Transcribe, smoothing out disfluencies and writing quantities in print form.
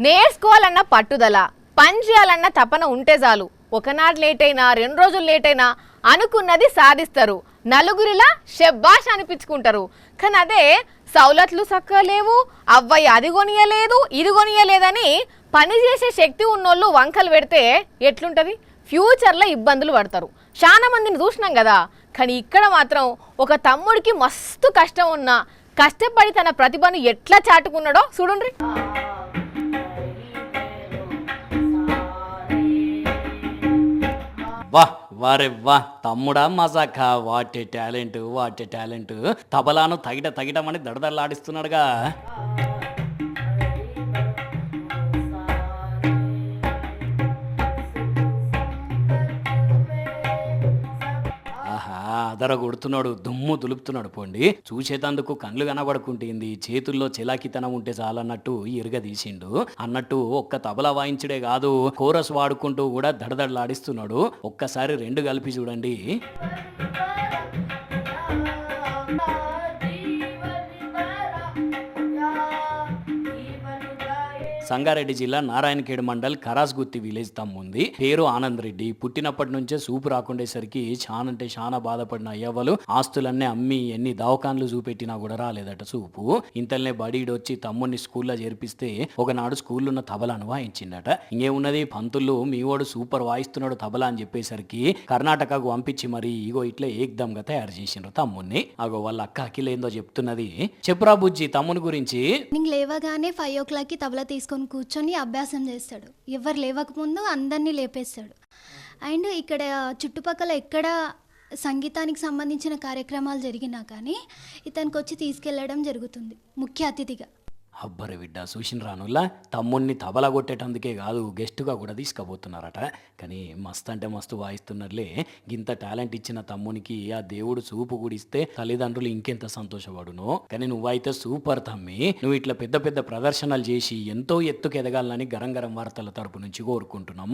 నేర్చుకోవాలన్న పట్టుదల, పని చేయాలన్న తపన ఉంటే చాలు. ఒకనాడు లేట్ అయినా 2 రోజులు లేట్ అయినా అనుకున్నది సాధిస్తారు. నలుగురిలా షెబ్బాష్ అనిపించుకుంటారు. కానీ అదే సౌలతులు చక్కగా లేవు, అవ్వయ్య అది కొనియలేదు ఇది కొనియలేదని పని చేసే శక్తి ఉన్నోళ్ళు వంకలు పెడితే ఎట్లుంటుంది? ఫ్యూచర్లో ఇబ్బందులు పడతారు. చాలా మందిని చూసినాం కదా. కానీ ఇక్కడ మాత్రం ఒక తమ్ముడికి మస్తు కష్టం ఉన్నా కష్టపడి తన ప్రతిభను ఎట్లా చాటుకున్నాడో చూడండి. వారే వా తమ్ముడా మజాక వాటే టాలెంట్ తబలాను తగిటమని దడదల్లాడిస్తున్నాడుగా. అదర కొడుతున్నాడు, దుమ్ము దులుపుతున్నాడు. పోండి చూసేటందుకు కళ్ళు కనబడుకుంటుంది, చేతుల్లో చిలాకితనం ఉంటే చాలన్నట్టు తీసిండు. అన్నట్టు ఒక్క తబలా వాయించుడే కాదు, కోరస్ వాడుకుంటూ కూడా దడదడలాడిస్తున్నాడు. ఒక్కసారి 2 కలిపి చూడండి. సంగారెడ్డి జిల్లా నారాయణఖేడ్ మండల్ కరాస్గుత్తి విలేజ్ తమ్ముంది. పేరు ఆనంద్ రెడ్డి. పుట్టినప్పటి నుంచే సూపు రాకుండేసరికి అంటే చాలా బాధపడిన అయ్యవ్వలు ఆస్తులన్నీ అమ్మి ఎన్ని దవాఖాన్లు చూపెట్టినా కూడా రాలేదట సూపు. ఇంతల్నే బడీడొచ్చి తమ్ముడిని స్కూల్లో చేర్పిస్తే ఒకనాడు స్కూల్లో ఉన్న తబలాను వాయించిందట. ఇంకేమున్నది, పంతులు మీవాడు సూపర్ వాయిస్తున్నాడు తబలా అని చెప్పేసరికి కర్ణాటకకు పంపించి మరి ఇగో ఇట్లా ఏకదంగా తయారు చేసిండ్రు తమ్ముడిని. అగో వాళ్ళ అక్క అఖిలేందో చెప్తున్నది. చెప్పురా బుజ్జి తమ్ముని గురించి. లేవగానే 5 o'clockకి తబలా తీసుకొని కూర్చొని అభ్యాసం చేస్తాడు. ఎవరు లేవకముందు అందరినీ లేపేస్తాడు. అండ్ ఇక్కడ చుట్టుపక్కల ఎక్కడ సంగీతానికి సంబంధించిన కార్యక్రమాలు జరిగినా కానీ ఇతనికి వచ్చి తీసుకెళ్లడం జరుగుతుంది ముఖ్య అతిథిగా. అబ్బరి బిడ్డ చూసిన రానుల్లా తమ్ముడిని తబలా కొట్టేటందుకే కాదు గెస్టుగా కూడా తీసుకుపోతున్నారట. కానీ మస్తు అంటే మస్తు వాయిస్తున్నారులే. ఇంత టాలెంట్ ఇచ్చిన తమ్మునికి ఆ దేవుడు చూపు కూడా ఇస్తే తల్లిదండ్రులు ఇంకెంత సంతోషపడునో. కానీ నువ్వైతే సూపర్ తమ్మి, నువ్వు ఇట్లా పెద్ద పెద్ద ప్రదర్శనలు చేసి ఎంతో ఎత్తుకు ఎదగాలని గరం వార్తల తరపు నుంచి కోరుకుంటున్నాం.